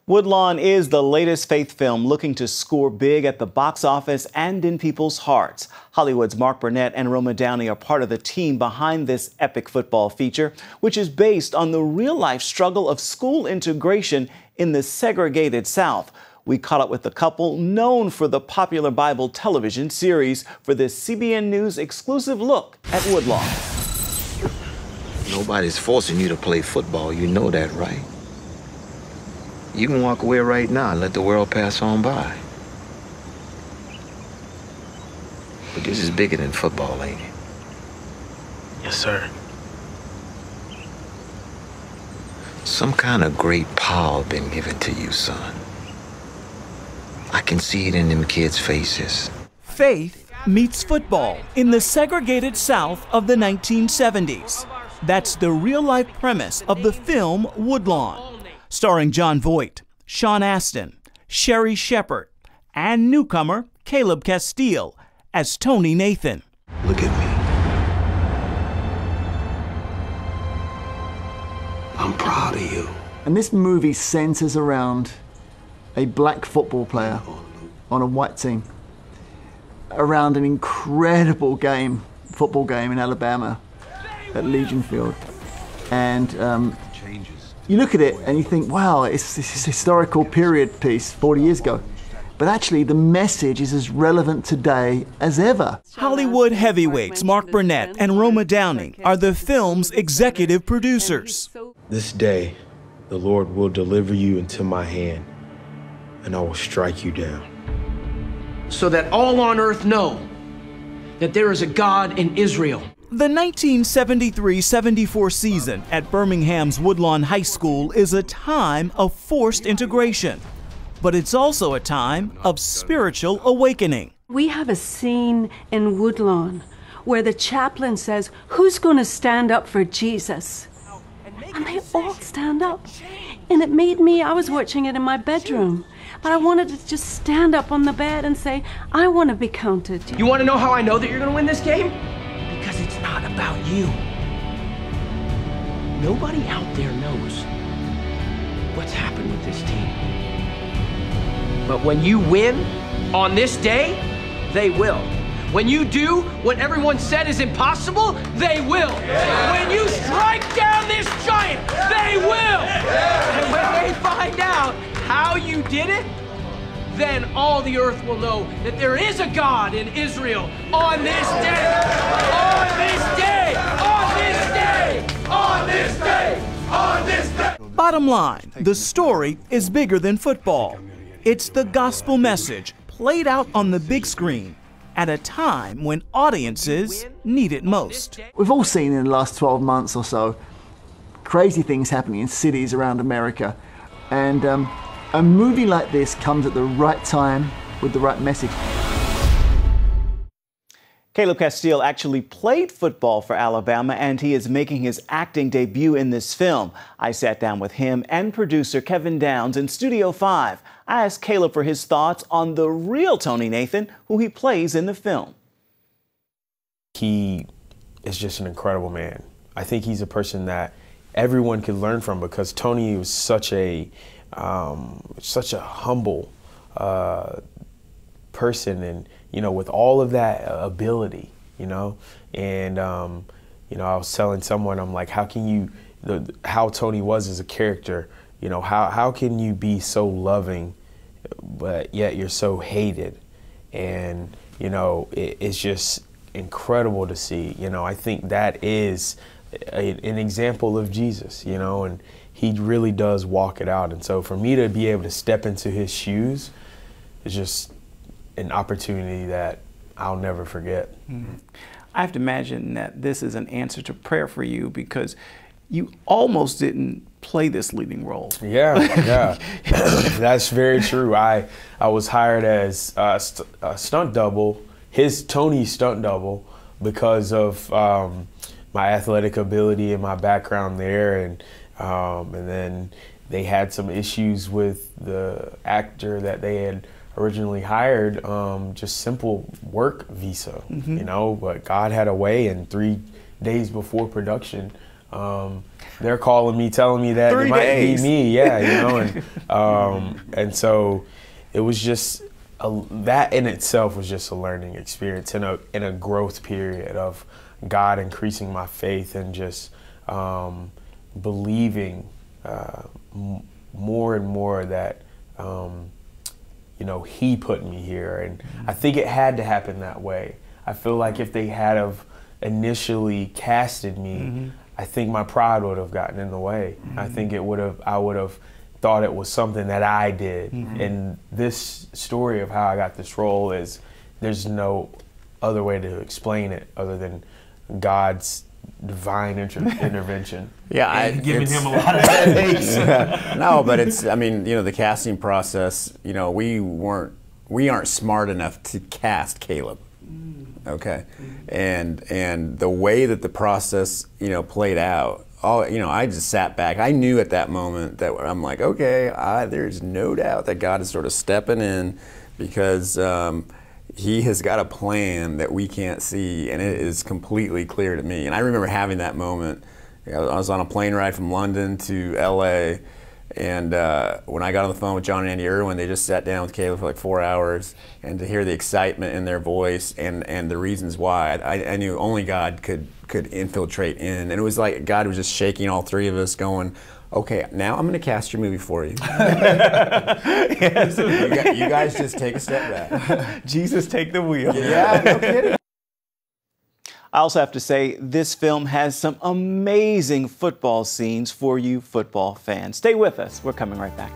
Woodlawn is the latest faith film looking to score big at the box office and in people's hearts. Hollywood's Burnett and Roma Downey are part of the team behind this epic football feature, which is based on the real-life struggle of school integration in the segregated South. We caught up with the couple known for the popular Bible television series for this CBN News exclusive look at Woodlawn. Nobody's forcing you to play football. You know that, right? You can walk away right now and let the world pass on by. But this is bigger than football, ain't it? Yes, sir. Some kind of great power been given to you, son. I can see it in them kids' faces. Faith meets football in the segregated South of the 1970s. That's the real-life premise of the film Woodlawn, starring Jon Voight, Sean Astin, Sherry Shepard, and newcomer Caleb Castile as Tony Nathan. Look at me. I'm proud of you. And this movie centers around a black football player on a white team, around an incredible football game in Alabama at Legion Field. And you look at it and you think, wow, it's this historical period piece 40 years ago. But actually, the message is as relevant today as ever. Hollywood heavyweights Burnett and Roma Downey are the film's executive producers. This day, the Lord will deliver you into my hand, and I will strike you down. So that all on earth know that there is a God in Israel. The 1973-74 season at Birmingham's Woodlawn High School is a time of forced integration, but it's also a time of spiritual awakening. We have a scene in Woodlawn where the chaplain says, "Who's going to stand up for Jesus?" And they all stand up. And it made me, I was watching it in my bedroom, but I wanted to just stand up on the bed and say, I want to be counted. You want to know how I know that you're going to win this game? Because it's not about you. Nobody out there knows what's happened with this team. But when you win on this day, they will. When you do what everyone said is impossible, they will. When you strike down this giant, they will. And when they find out how you did it, then all the earth will know that there is a God in Israel on this day. On this day. On this day. On this day. On this day. Bottom line, the story is bigger than football. It's the gospel message played out on the big screen at a time when audiences need it most. We've all seen in the last 12 months or so crazy things happening in cities around America. And a movie like this comes at the right time with the right message. Caleb Castile actually played football for Alabama, and he is making his acting debut in this film. I sat down with him and producer Kevin Downs in Studio 5. I asked Caleb for his thoughts on the real Tony Nathan, who he plays in the film. He is just an incredible man. I think he's a person that everyone could learn from, because Tony was such a humble person, and with all of that ability, and I was telling someone, I'm like, how can you, how Tony was as a character, how can you be so loving, but yet you're so hated? And it's just incredible to see. I think that is an example of Jesus, and he really does walk it out. And so for me to be able to step into his shoes is just an opportunity that I'll never forget. Mm-hmm. I have to imagine that this is an answer to prayer for you, because you almost didn't play this leading role. Yeah. That's very true. I was hired as a stunt double, Tony's stunt double, because of my athletic ability and my background there, and then they had some issues with the actor that they had originally hired, just simple work visa, but God had a way, and 3 days before production, they're calling me, telling me that 3 it might days. be me. Yeah, you know, and so it was just that in itself was just a learning experience and a growth period of God increasing my faith and just believing more and more that you know, He put me here, and I think it had to happen that way. I feel like if they had have initially casted me, I think my pride would have gotten in the way. I think I would have thought it was something that I did. And this story of how I got this role is, there's no other way to explain it other than God's divine intervention. Yeah, giving him a lot of headaches. No, but it's, I mean, you know, the casting process, you know, we aren't smart enough to cast Caleb. Okay. And the way that the process, you know, played out, you know, I just sat back. I knew at that moment that I'm like, okay, there's no doubt that God is sort of stepping in, because He has got a plan that we can't see, and it is completely clear to me. And I remember having that moment. I was on a plane ride from London to LA, and when I got on the phone with John and Andy Irwin, they just sat down with Caleb for like 4 hours, and to hear the excitement in their voice and the reasons why, I knew only God could infiltrate in. And it was like God was just shaking all three of us, going, okay, now I'm going to cast your movie for you. Yes. You guys just take a step back. Jesus, take the wheel. Yeah, no kidding. I also have to say, this film has some amazing football scenes for you football fans. Stay with us. We're coming right back.